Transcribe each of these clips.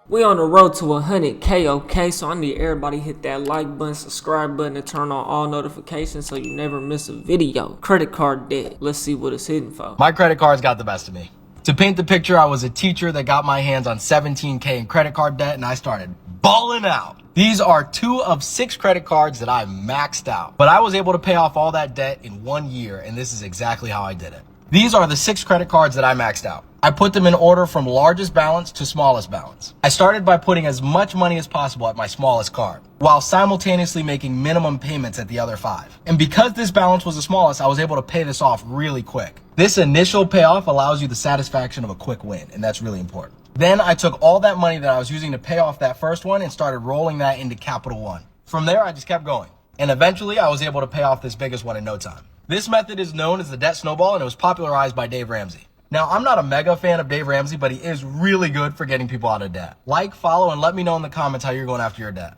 We on the road to 100K, okay? So I need everybody hit that like button, subscribe button, and turn on all notifications so you never miss a video. Credit card debt. Let's see what it's hitting for. My credit cards got the best of me. To paint the picture, I was a teacher that got my hands on 17K in credit card debt, and I started balling out. These are 2 of 6 credit cards that I maxed out. But I was able to pay off all that debt in 1 year, and this is exactly how I did it. These are the 6 credit cards that I maxed out. I put them in order from largest balance to smallest balance. I started by putting as much money as possible at my smallest card, while simultaneously making minimum payments at the other 5. And because this balance was the smallest, I was able to pay this off really quick. This initial payoff allows you the satisfaction of a quick win, and that's really important. Then I took all that money that I was using to pay off that first one and started rolling that into Capital One. From there, I just kept going. And eventually, I was able to pay off this biggest one in no time. This method is known as the debt snowball, and it was popularized by Dave Ramsey. Now, I'm not a mega fan of Dave Ramsey, but he is really good for getting people out of debt. Like, follow, and let me know in the comments how you're going after your debt.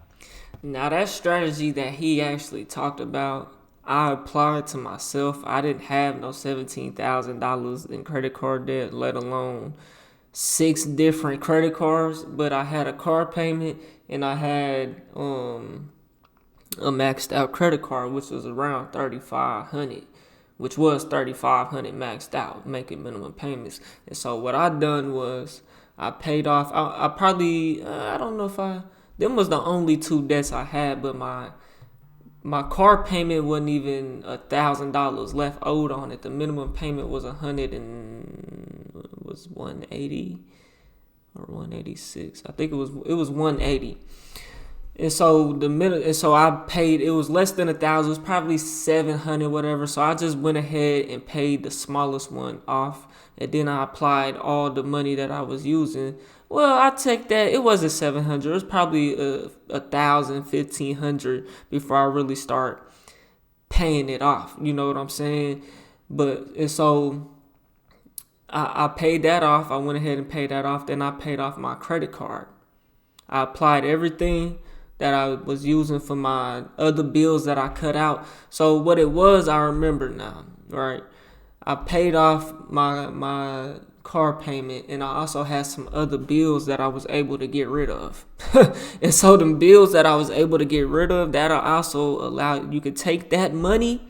Now that strategy that he actually talked about, I applied to myself. I didn't have no $17,000 in credit card debt, let alone 6 different credit cards. But I had a car payment and I had a maxed out credit card, which was around $3,500. Which was $3,500 maxed out, making minimum payments. And so what I done was I paid off. I probably I don't know if them was the only 2 debts I had, but my car payment wasn't even $1,000 left owed on it. The minimum payment was 180 or 186. I think it was 180. And so I paid, it was less than 1,000, it was probably 700, whatever. So I just went ahead and paid the smallest one off. And then I applied all the money that I was using. Well, I take that, it wasn't 700, it was probably 1,000, 1,500 before I really start paying it off. You know what I'm saying? And so I paid that off. I went ahead and paid that off. Then I paid off my credit card. I applied everything that I was using for my other bills that I cut out. So what it was, I remember now, right? I paid off my car payment, and I also had some other bills that I was able to get rid of. And so the bills that I was able to get rid of, that also allowed you could take that money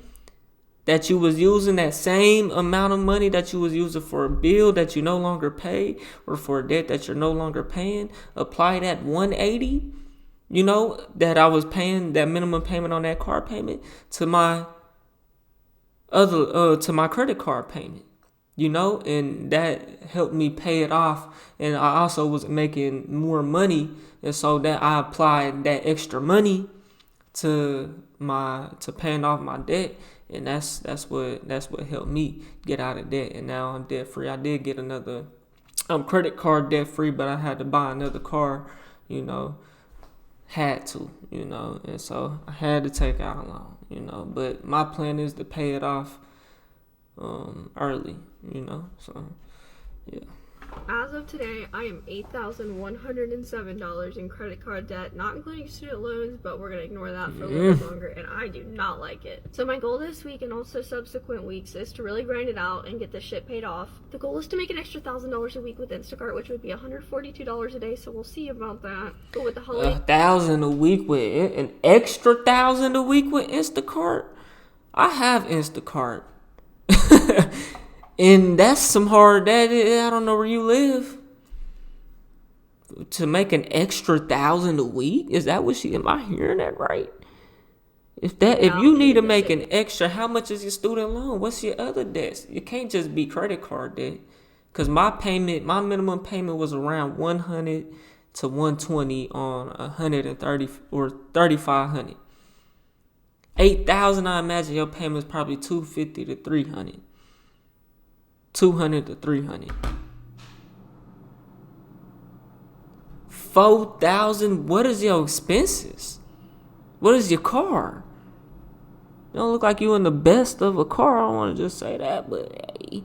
that you was using, that same amount of money that you was using for a bill that you no longer pay, or for a debt that you're no longer paying, apply that 180, that I was paying, that minimum payment on that car payment, to my credit card payment, and that helped me pay it off. And I also was making more money, and so that I applied that extra money to paying off my debt. And that's what helped me get out of debt. And now I'm debt free. I did get another credit card debt free, but I had to buy another car, had to, and so I had to take out a loan, but my plan is to pay it off early, so yeah. As of today, I am $8,107 in credit card debt, not including student loans, but we're going to ignore that for a little bit longer, and I do not like it. So my goal this week and also subsequent weeks is to really grind it out and get this shit paid off. The goal is to make an extra $1,000 a week with Instacart, which would be $142 a day, so we'll see about that. But with the holiday... $1,000 a week with an extra $1,000 a week with Instacart? I have Instacart. And that's some hard, I don't know where you live. To make an extra $1,000 a week? Is that what am I hearing that right? If you need to make an extra, how much is your student loan? What's your other debts? It can't just be credit card debt. Because my minimum payment was around 100 to 120 on 130 or 3,500. 8,000, I imagine your payment is probably 250 to 300. 200 to 300. 4,000. What is your expenses? What is your car? You don't look like you in the best of a car. I don't want to just say that, but hey,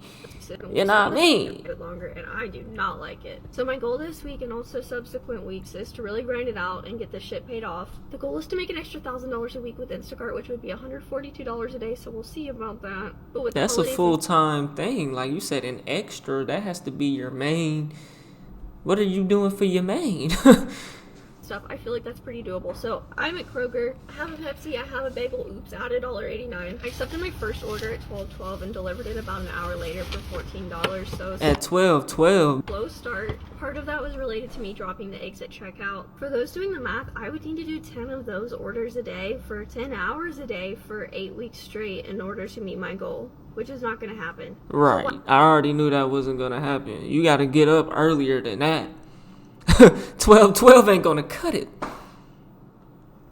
you know what I mean? Longer, and I do not like it. So my goal this week and also subsequent weeks is to really grind it out and get this shit paid off. The goal is to make an extra $1,000 a week with Instacart, which would be $142 a day, so we'll see about that. But with that's a full-time thing. Like you said, an extra, that has to be your main What are you doing for your main? stuff, I feel like that's pretty doable. So I'm at Kroger, I have a Pepsi, I have a bagel, oops, added $1.89. I accepted my first order at 12:12 and delivered it about an hour later for $14. So At 12:12. slow start. Part of that was related to me dropping the eggs at checkout. For those doing the math, I would need to do 10 of those orders a day for 10 hours a day for 8 weeks straight in order to meet my goal, which is not going to happen. Right. I already knew that wasn't going to happen. You got to get up earlier than that. 12:12 ain't going to cut it.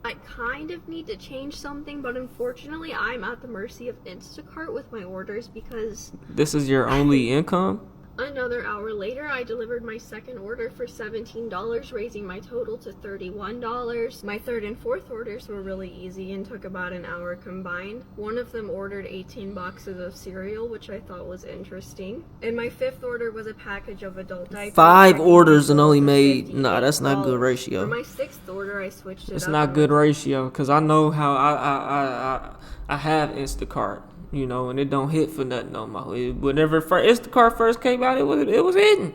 I kind of need to change something, but unfortunately I'm at the mercy of Instacart with my orders because This is your only income? another hour later, I delivered my second order for $17, raising my total to $31. My third and fourth orders were really easy and took about an hour combined. One of them ordered 18 boxes of cereal, which I thought was interesting. And my fifth order was a package of adult diapers. 5 orders and only made... Nah, that's not good For ratio. my sixth order, I switched it It's up. not good ratio because I know how I have Instacart, you know, and it don't hit for nothing no more. Whenever Instacart first came out, it was hitting.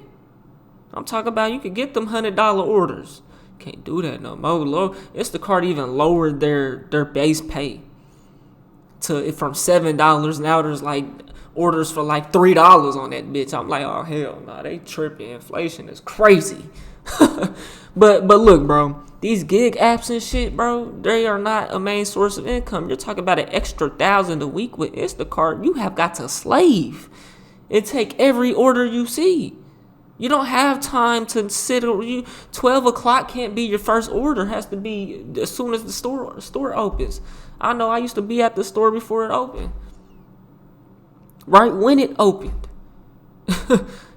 I'm talking about you could get them $100 orders. Can't do that no more. Instacart even lowered their base pay to from $7. Now there's like orders for like $3 on that bitch. I'm like, oh hell no, they tripping. Inflation is crazy. But look, bro, these gig apps and shit, bro, they are not a main source of income. You're talking about an extra $1,000 a week with Instacart. You have got to slave and take every order you see. You don't have time to sit. 12 o'clock can't be your first order. It has to be as soon as the store opens. I know I used to be at the store before it opened. Right when it opened.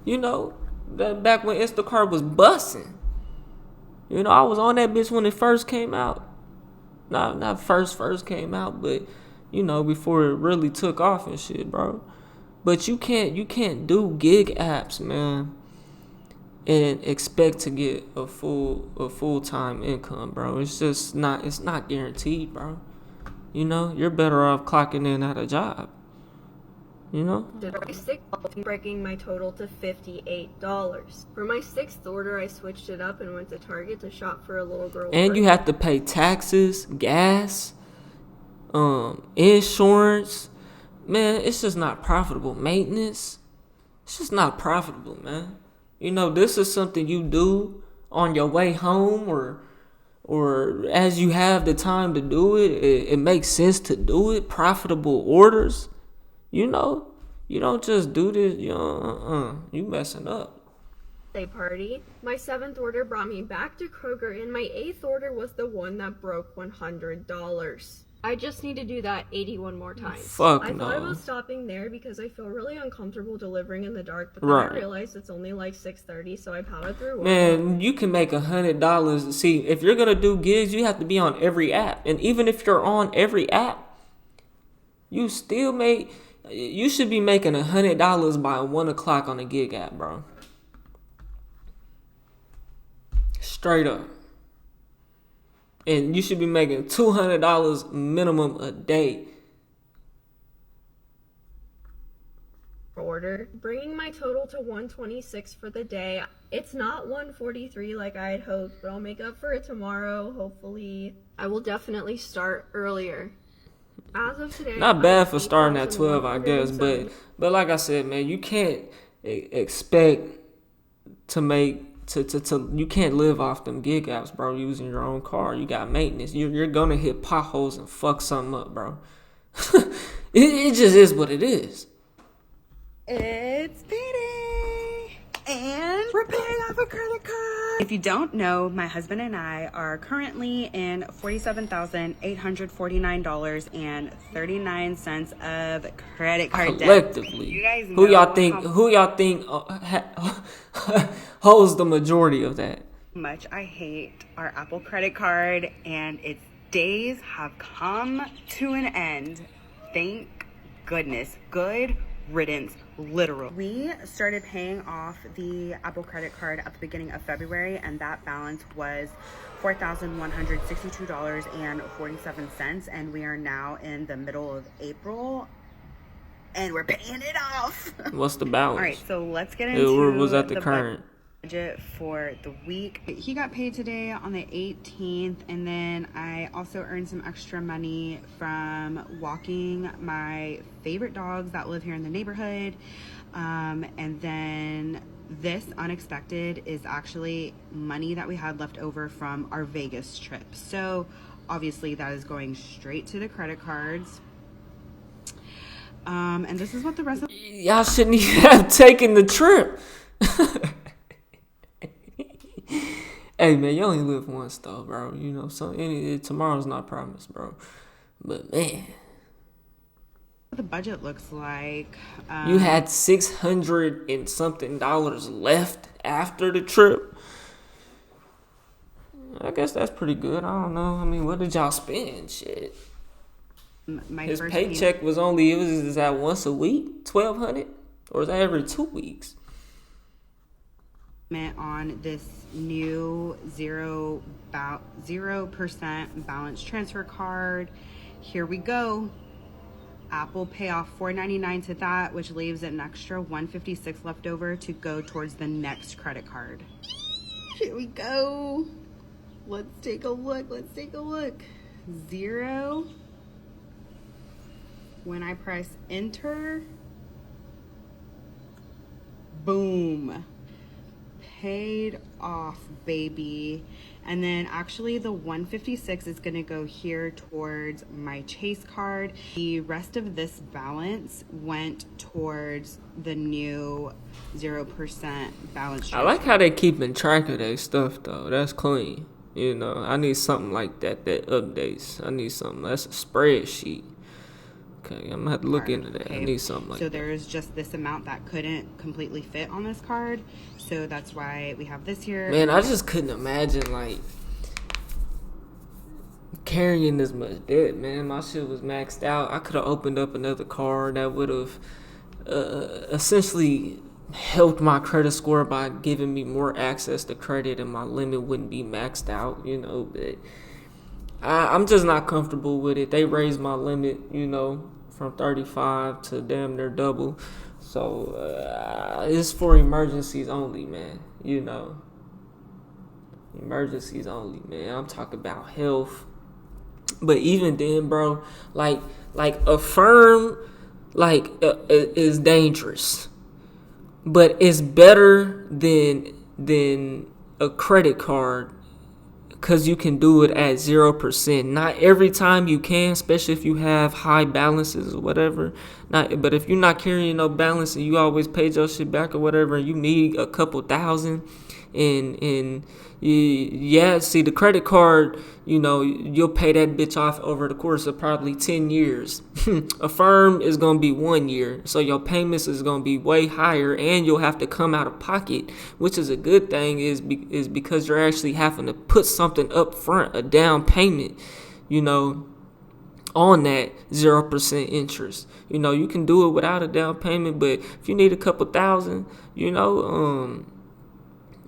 You know, back when Instacart was busting. You know, I was on that bitch when it first came out. Not first came out, but you know, before it really took off and shit, bro. But you can't do gig apps, man, and expect to get a full-time income, bro. It's not guaranteed, bro. You know, you're better off clocking in at a job. You know? Breaking my total to $58. For my sixth order, I switched it up and went to Target to shop for a little girl. And you have to pay taxes, gas, insurance. Man, it's just not profitable. Maintenance. It's just not profitable, man. You know, this is something you do on your way home or as you have the time to do it. It makes sense to do it. Profitable orders. You know, you don't just do this. You messing up. Party. My seventh order brought me back to Kroger, and my eighth order was the one that broke $100. I just need to do that 81 more times. Fuck I no. thought about stopping there because I feel really uncomfortable delivering in the dark, but then Right. I realized it's only like 6:30, so I powered through. Man, you can make $100. See, if you're gonna do gigs, you have to be on every app, and even if you're on every app, you should be making $100 by 1 o'clock on a gig app, bro. Straight up. And you should be making $200 minimum a day. Order, bringing my total to $126 for the day. It's not $143 like I had hoped, but I'll make up for it tomorrow. Hopefully, I will definitely start earlier. As of today, Not bad for starting at 12, I guess, but like I said, man, you can't expect to make you can't live off them gig apps, bro. Using your own car, you got maintenance. You're gonna hit potholes and fuck something up, bro. It just is what it is. It's payday, and we're paying off a credit card. If you don't know, my husband and I are currently in $47,849.39 of credit card debt. Collectively, You guys know who y'all think holds the majority of that? Much I hate our Apple credit card, and its days have come to an end. Thank goodness. Good riddance, literal. We started paying off the Apple credit card at the beginning of February, and that balance was $4,162.47, and we are now in the middle of April, and we're paying it off. What's the balance? All right, so let's get into Or was that the bu- current? budget for the week. He got paid today on the 18th, and then I also earned some extra money from walking my favorite dogs that live here in the neighborhood. And then this unexpected is actually money that we had left over from our Vegas trip. So obviously that is going straight to the credit cards. And this is what the rest of Y'all shouldn't even have taken the trip. Hey man, you only live once though, bro. You know, so tomorrow's not promised, bro. But man, the budget looks like. You had $600 and something left after the trip. I guess that's pretty good. I don't know. I mean, what did y'all spend? Shit. His paycheck was is that once a week, $1,200, or is that every 2 weeks? On this new 0% balance transfer card. Here we go. Apple pay off $4.99 to that, which leaves an extra $156 left over to go towards the next credit card. Here we go. Let's take a look. 0. When I press enter, boom. Paid off, baby. And then actually the $156 is gonna go here towards my Chase card. The rest of this balance went towards the new 0% balance transfer. I like how they keeping track of their stuff though. That's clean. You know, I need something like that updates. I need something. That's a spreadsheet. Okay, I'm gonna have to look into that. Okay. I need something like that. So there's just this amount that couldn't completely fit on this card. So that's why we have this here. Man, I just couldn't imagine like carrying this much debt, man. My shit was maxed out. I could have opened up another card that would have essentially helped my credit score by giving me more access to credit, and my limit wouldn't be maxed out, you know. But I'm just not comfortable with it. They raised my limit, you know, from 35 to damn near double. So it's for emergencies only, man. You know, emergencies only, man. I'm talking about health. But even then, bro, like Affirm, is dangerous, but it's better than a credit card. Because you can do it at 0%. Not every time you can, especially if you have high balances or whatever. But if you're not carrying no balance and you always paid your shit back or whatever, and you need a couple thousand, and see, the credit card, you know, you'll pay that bitch off over the course of probably 10 years. Affirm is going to be 1 year. So your payments is going to be way higher, and you'll have to come out of pocket, which is a good thing is because you're actually having to put something up front, a down payment, you know, on that 0% interest. You know, you can do it without a down payment, but if you need a couple thousand, you know,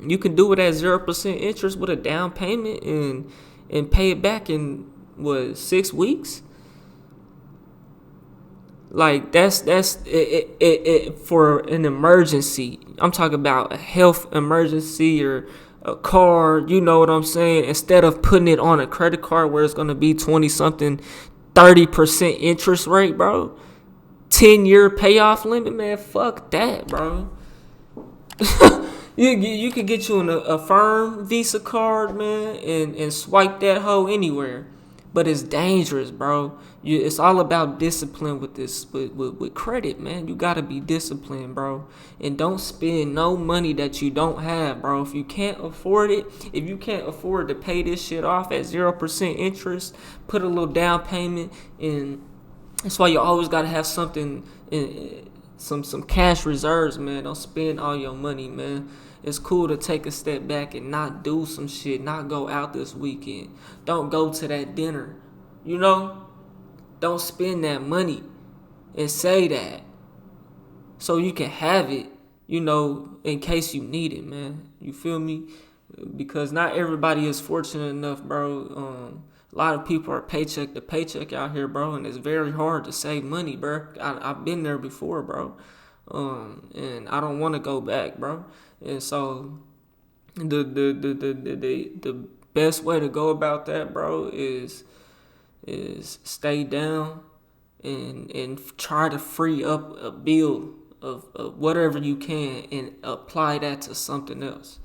you can do it at 0% interest with a down payment and pay it back in 6 weeks. Like that's it for an emergency. I'm talking about a health emergency or a car. You know what I'm saying? Instead of putting it on a credit card where it's gonna be 20-something, 30% interest rate, bro. 10-year payoff limit, man. Fuck that, bro. You could get you an Affirm Visa card, man, and swipe that hoe anywhere. But it's dangerous, bro. It's all about discipline with this, with credit, man. You gotta be disciplined, bro. And don't spend no money that you don't have, bro. If you can't afford it, if you can't afford to pay this shit off at 0% interest, put a little down payment in. That's why you always gotta have something in. Some cash reserves, man. Don't spend all your money, man. It's cool to take a step back and not do some shit, not go out this weekend. Don't go to that dinner, you know? Don't spend that money and say that so you can have it, you know, in case you need it, man. You feel me? Because not everybody is fortunate enough, bro. A lot of people are paycheck to paycheck out here, bro, and it's very hard to save money, bro. I've been there before, bro, and I don't want to go back, bro. And so The best way to go about that, bro, is stay down and try to free up a bill of whatever you can and apply that to something else.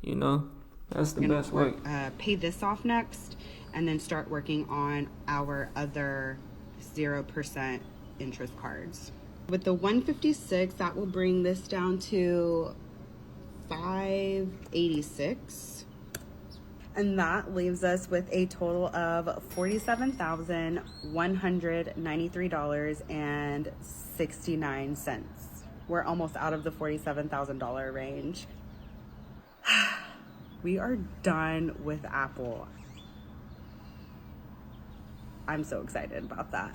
You know, that's the best way. Pay this off next, and then start working on our other 0% interest cards. With the 156, that will bring this down to 586. And that leaves us with a total of $47,193.69. We're almost out of the $47,000 range. We are done with Apple. I'm so excited about that.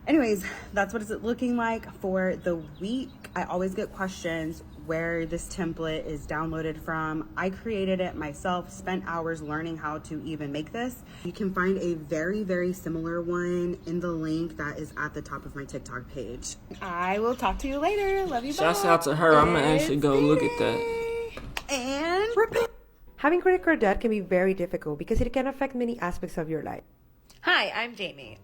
Anyways, that's what it's looking like for the week. I always get questions where this template is downloaded from. I created it myself, spent hours learning how to even make this. You can find a very, very similar one in the link that is at the top of my TikTok page. I will talk to you later. Love you. Shouts out to her. I'm gonna actually go look at that. And having credit card debt can be very difficult because it can affect many aspects of your life. Hi, I'm Jamie.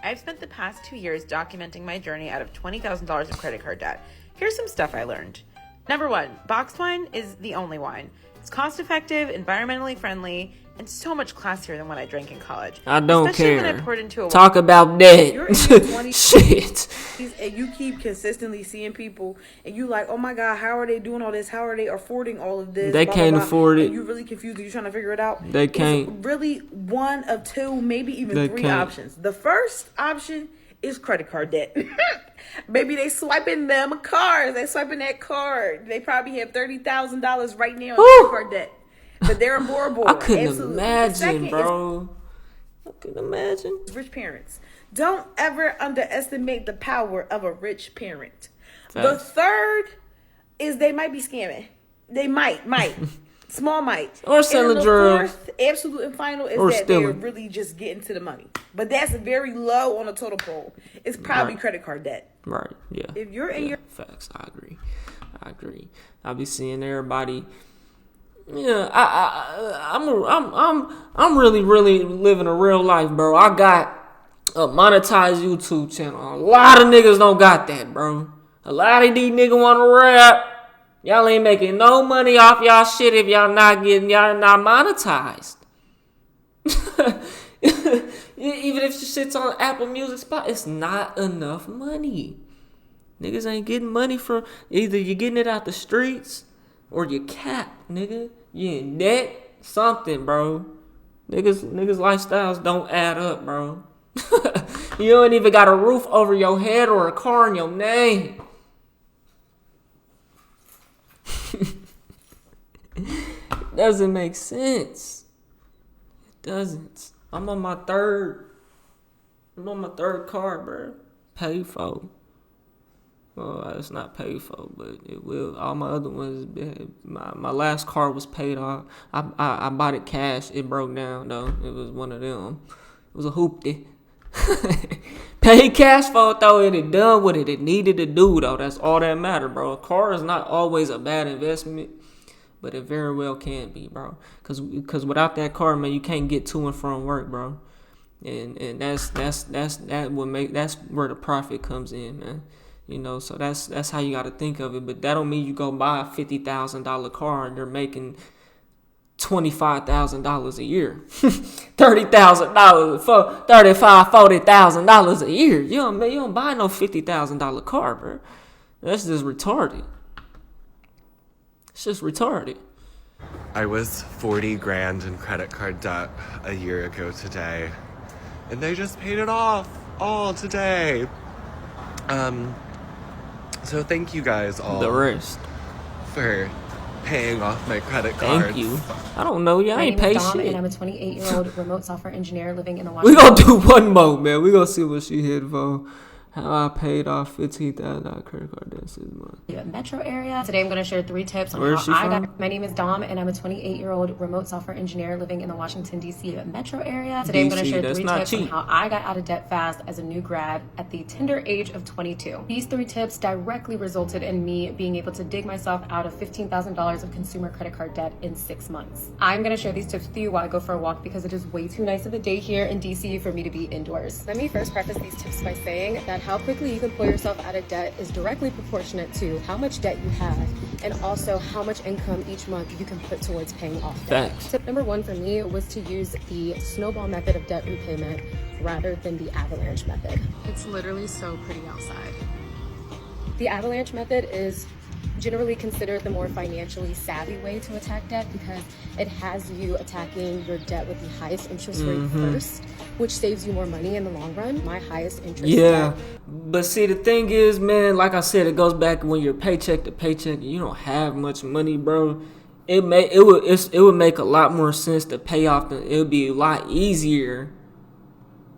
I've spent the past 2 years documenting my journey out of $20,000 of credit card debt. Here's some stuff I learned. Number 1, boxed wine is the only wine. It's cost effective, environmentally friendly, and so much classier than what I drank in college. I don't Especially care. When I poured into a Talk about that. You're in your 20s Shit. and you keep consistently seeing people and you like, oh my God, how are they doing all this? How are they affording all of this? They Blah, can't blah, blah. afford it. And you're really confused and you're trying to figure it out. They can't. It's really one of two, maybe even They three can't. options. The first option is credit card debt. Maybe they swiping them cards. They swiping that card. They probably have $30,000 right now in credit card debt. But they're a poor boy. I couldn't Absolutely. The imagine, second bro. I couldn't imagine. is rich parents. Don't ever underestimate the power of a rich parent. The Facts. third is they might be scamming. They might. Small might. Or selling and the drugs. Fourth, absolute and final is Or that they're stealing. really just getting to the money. But that's very low on the total pole. It's probably Right. credit card debt. Right, yeah. If you're in your Facts, I agree. I be seeing everybody. Yeah, I'm really living a real life, bro. I got a monetized YouTube channel. A lot of niggas don't got that, bro. A lot of these niggas want to rap. Y'all ain't making no money off y'all shit if y'all not monetized. Even if your shit's on Apple Music Spot, it's not enough money. Niggas ain't getting money from either you getting it out the streets or you cap, nigga. You in debt, something, bro. Niggas lifestyles don't add up, bro. You don't even got a roof over your head or a car in your name. It doesn't make sense. It doesn't. I'm on my third car, bro. Paid for. Well, it's not paid for, but it will. All my other ones, my last car was paid off. I bought it cash. It broke down though. It was one of them. It was a hoopty. Paid cash for it though, and it done what it needed to do though. That's all that matter, bro. A car is not always a bad investment, but it very well can be, bro. Cause without that car, man, you can't get to and from work, bro. And that's where the profit comes in, man. You know, so that's how you got to think of it. But that don't mean you go buy a $50,000 car and you're making $25,000 a year, $30,000, $40,000 a year. You don't buy no $50,000 car, bro. That's just retarded. It's just retarded. I was 40 grand in credit card debt a year ago today, and they just paid it off all today. So thank you guys all The rest. for paying off my credit cards. Thank you. I don't know. Y'all My ain't name pay is Dom, shit. and I'm a 28-year-old remote software engineer living in the We Washington. gonna do one more, man. We gonna see what she hit for. How I paid off $15,000 credit card debt this month. Metro area. Today I'm going to share 3 tips on Where's how she I from? got. My name is Dom, and I'm a 28-year-old remote software engineer living in the Washington, D.C. Metro area. Today I'm going to share 3 tips on how I got out of debt fast as a new grad at the tender age of 22. These 3 tips directly resulted in me being able to dig myself out of $15,000 of consumer credit card debt in 6 months. I'm going to share these tips with you while I go for a walk because it is way too nice of a day here in D.C. for me to be indoors. Let me first preface these tips by saying that how quickly you can pull yourself out of debt is directly proportionate to how much debt you have and also how much income each month you can put towards paying off debt. Thanks. Tip number 1 for me was to use the snowball method of debt repayment rather than the avalanche method. It's literally so pretty outside. The avalanche method is generally considered the more financially savvy way to attack debt because it has you attacking your debt with the highest interest rate first, which saves you more money in the long run. My highest interest Yeah, debt. but see, the thing is, man, like I said, it goes back when you're paycheck to paycheck. You don't have much money, bro. It would make a lot more sense to pay off. It would be a lot easier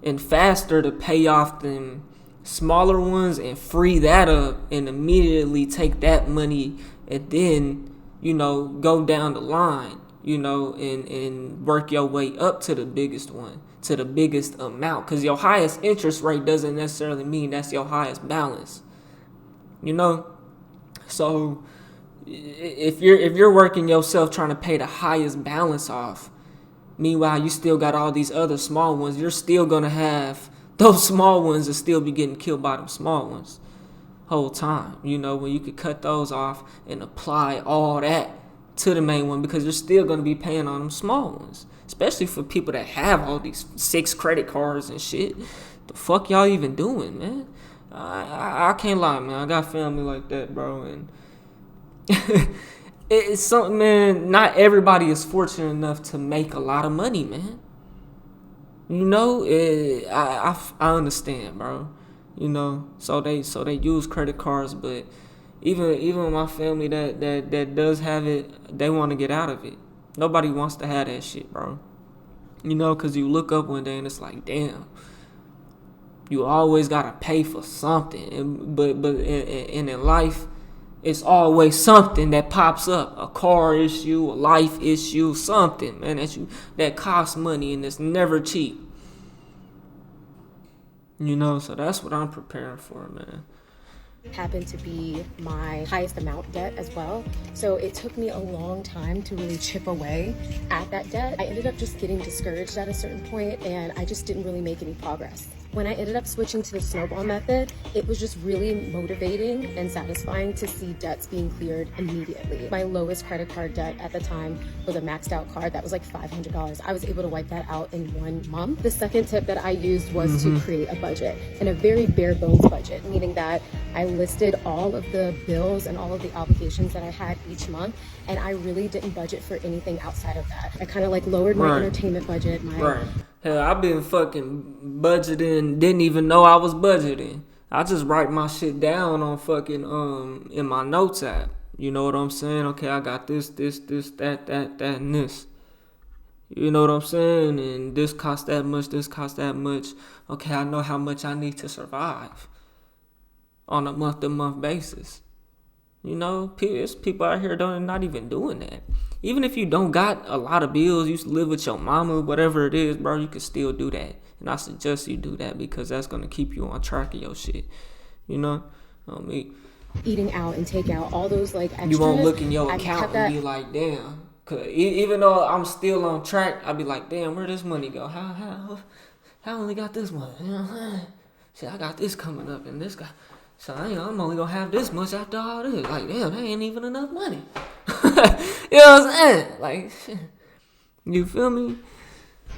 and faster to pay off them smaller ones and free that up and immediately take that money and then, go down the line, and work your way up to the biggest one, to the biggest amount. Because your highest interest rate doesn't necessarily mean that's your highest balance, So if you're working yourself trying to pay the highest balance off, meanwhile you still got all these other small ones, you're still gonna have those small ones and still be getting killed by them small ones whole time. When you could cut those off and apply all that to the main one, because you're still gonna be paying on them small ones, especially for people that have all these 6 credit cards and shit. The fuck y'all even doing, man? I can't lie, man. I got family like that, bro, and it's something, man. Not everybody is fortunate enough to make a lot of money, man. I understand, bro. So they use credit cards, but even my family that does have it, they want to get out of it. Nobody wants to have that shit, bro. Because you look up one day and it's like, damn, you always gotta pay for something, but in life, it's always something that pops up. A car issue, a life issue, something, man, that costs money and it's never cheap. So that's what I'm preparing for, man. Happened to be my highest amount debt as well. So it took me a long time to really chip away at that debt. I ended up just getting discouraged at a certain point and I just didn't really make any progress. When I ended up switching to the snowball method, it was just really motivating and satisfying to see debts being cleared immediately. My lowest credit card debt at the time was a maxed out card that was like $500. I was able to wipe that out in 1 month. The second tip that I used was to create a budget, and a very bare bones budget, meaning that I listed all of the bills and all of the obligations that I had each month, and I really didn't budget for anything outside of that. I kind of like lowered my entertainment budget. Hell, I've been fucking budgeting, didn't even know I was budgeting. I just write my shit down on fucking in my notes app. You know what I'm saying? Okay, I got this, that, and this. You know what I'm saying? And this costs that much, this costs that much. Okay, I know how much I need to survive on a month-to-month basis. There's people out here not even doing that. Even if you don't got a lot of bills, you live with your mama, whatever it is, bro, you can still do that. And I suggest you do that because that's going to keep you on track of your shit. Eating out and takeout, all those like extras. You won't look in your account and be like, damn. Cause even though I'm still on track, I'll be like, damn, where this money go? How I only got this much? Shit, I got this coming up and this guy. So I'm only gonna have this much after all this. Like, damn, that ain't even enough money. You know what I'm saying? Like, you feel me?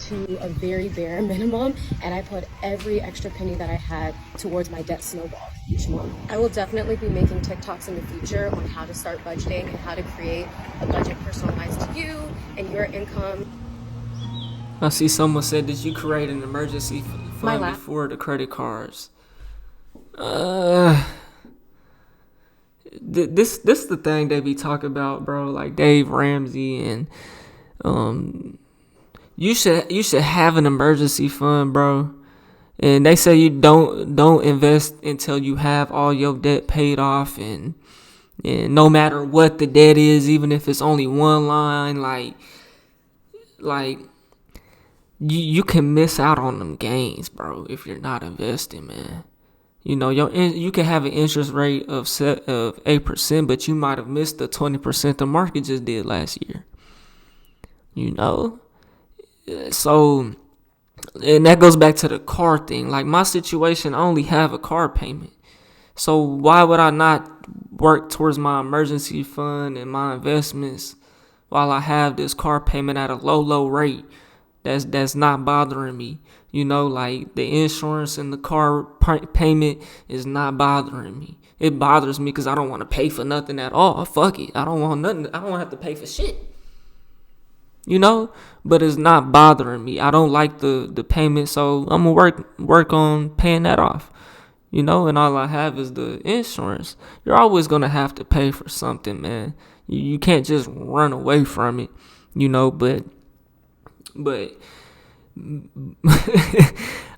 To a very bare minimum, and I put every extra penny that I had towards my debt snowball each month. I will definitely be making TikToks in the future on how to start budgeting and how to create a budget personalized to you and your income. I see someone said that you create an emergency fund before the credit cards. This the thing they be talking about, bro. Like Dave Ramsey and you should have an emergency fund, bro. And they say you don't invest until you have all your debt paid off, and no matter what the debt is, even if it's only one line, like you can miss out on them gains, bro, if you're not investing, man. You know, you can have an interest rate of 8%, but you might have missed the 20% the market just did last year. You know, so, and that goes back to the car thing. Like my situation, I only have a car payment. So why would I not work towards my emergency fund and my investments while I have this car payment at a low rate that's not bothering me? You know, like the insurance and the car payment is not bothering me. It bothers me because I don't want to pay for nothing at all. Fuck it. I don't want nothing. I don't want to have to pay for shit. You know, but it's not bothering me. I don't like the payment, so I'm gonna work on paying that off. You know, and all I have is the insurance. You're always gonna have to pay for something, man. You can't just run away from it. You know, but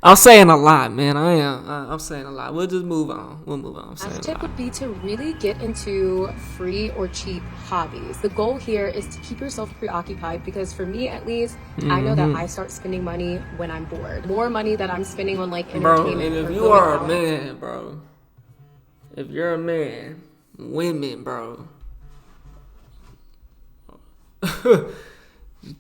I'm saying a lot, man. I'm saying a lot. We'll just move on. We'll move on. My tip would be to really get into free or cheap hobbies. The goal here is to keep yourself preoccupied, because for me at least, I know that I start spending money when I'm bored. More money that I'm spending on like entertainment. Bro, and if or you are going a out. man, bro, if you're a man, women, bro,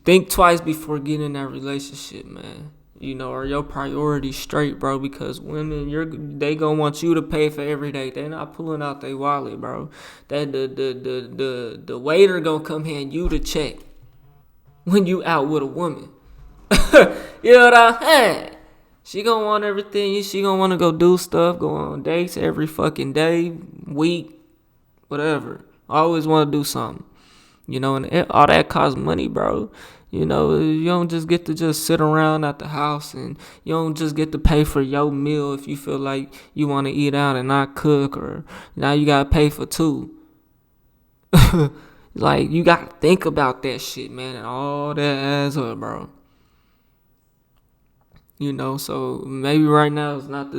think twice before getting in that relationship, man. You know, are your priorities straight, bro? Because women, they gonna want you to pay for every day. They're not pulling out their wallet, bro. That the waiter gonna come hand you the check when you out with a woman. You know what I'm saying? She gonna want everything. She gonna want to go do stuff, go on dates every fucking day, week, whatever. Always want to do something. You know, and all that costs money, bro. You know, you don't just get to just sit around at the house, and you don't just get to pay for your meal if you feel like you want to eat out and not cook, or now you got to pay for two. Like, you got to think about that shit, man, and all that adds up, bro. You know, so maybe right now is not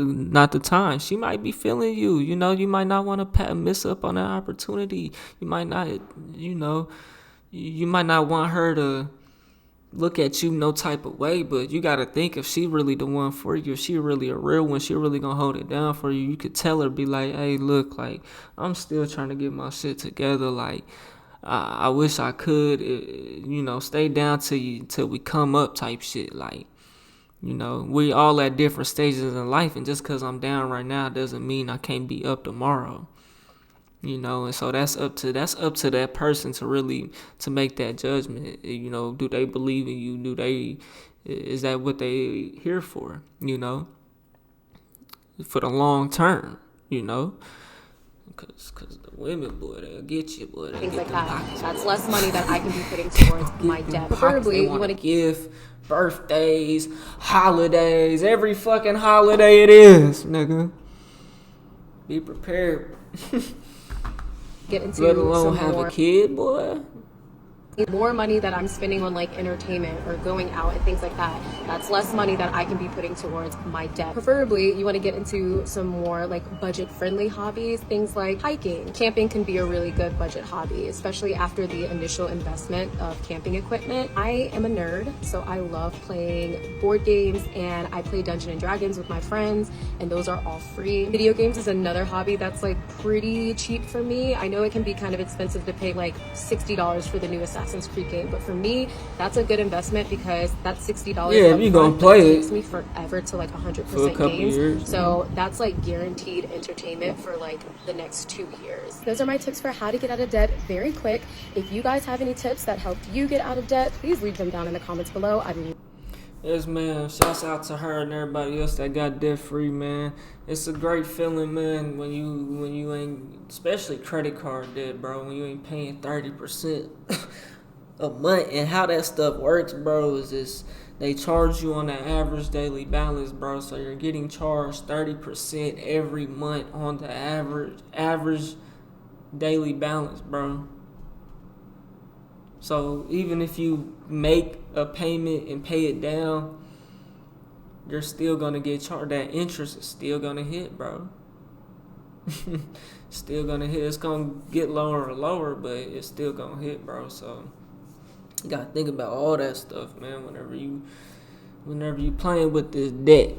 the time. She might be feeling you. You know, you might not want to miss up on that opportunity. You might not, you know, you might not want her to look at you no type of way, but you got to think, if she really the one for you, if she really a real one, she really gonna hold it down for you. You could tell her, be like, hey, look, like, I'm still trying to get my shit together. Like, I wish I could, you know, stay down till we come up type shit. Like, you know, we all at different stages in life, and just because I'm down right now doesn't mean I can't be up tomorrow. You know, and so that's up to that person to really to make that judgment. You know, do they believe in you? Is that what they here for? You know, for the long term. You know, because the women, boy, they'll get you, boy. Things like that. That's less money that I can be putting towards my debt. Preferably, you want to give birthdays, holidays, every fucking holiday it is, nigga. Be prepared. get into Let alone some have more a kid, boy. more money that I'm spending on like entertainment or going out and things like that. That's less money that I can be putting towards my debt. Preferably, you want to get into some more like budget-friendly hobbies, things like hiking. Camping can be a really good budget hobby, especially after the initial investment of camping equipment. I am a nerd, so I love playing board games, and I play Dungeons and Dragons with my friends, and those are all free. Video games is another hobby that's like pretty cheap for me. I know it can be kind of expensive to pay like $60 for the new Assassin's Creed game, but for me, that's a good investment because that's $60. Yeah, if you gonna play it takes me forever to like 100% games. Years, so that's like guaranteed entertainment for like the next 2 years. Those are my tips for how to get out of debt very quick. If you guys have any tips that helped you get out of debt, please leave them down in the comments below. Yes, man. Shouts out to her and everybody else that got debt free, man. It's a great feeling, man, when you ain't, especially credit card debt, bro. When you ain't paying 30% a month, and how that stuff works, bro, is this: they charge you on the average daily balance, bro. So you're getting charged 30% every month on the average daily balance, bro. So even if you make a payment and pay it down, you're still gonna get charged. That interest is still gonna hit, bro. Still gonna hit. It's gonna get lower and lower, but it's still gonna hit, bro. So you gotta think about all that stuff, man. Whenever you playing with this debt.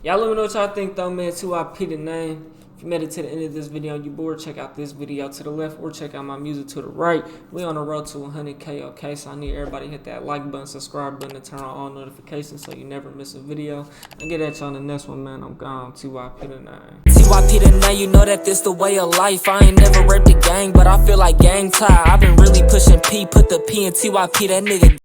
Y'all let me know what y'all think, though, man. 2IP the name. If you made it to the end of this video and you bored, check out this video to the left or check out my music to the right. We on the road to 100K, okay? So I need everybody to hit that like button, subscribe button, and turn on all notifications so you never miss a video. I'll get at y'all on the next one, man. I'm gone. 2IP the name. TYP the name, you know that this the way of life. I ain't never read the gang, but I feel like gang tie. I've been really pushing P, put the P in TYP, that nigga.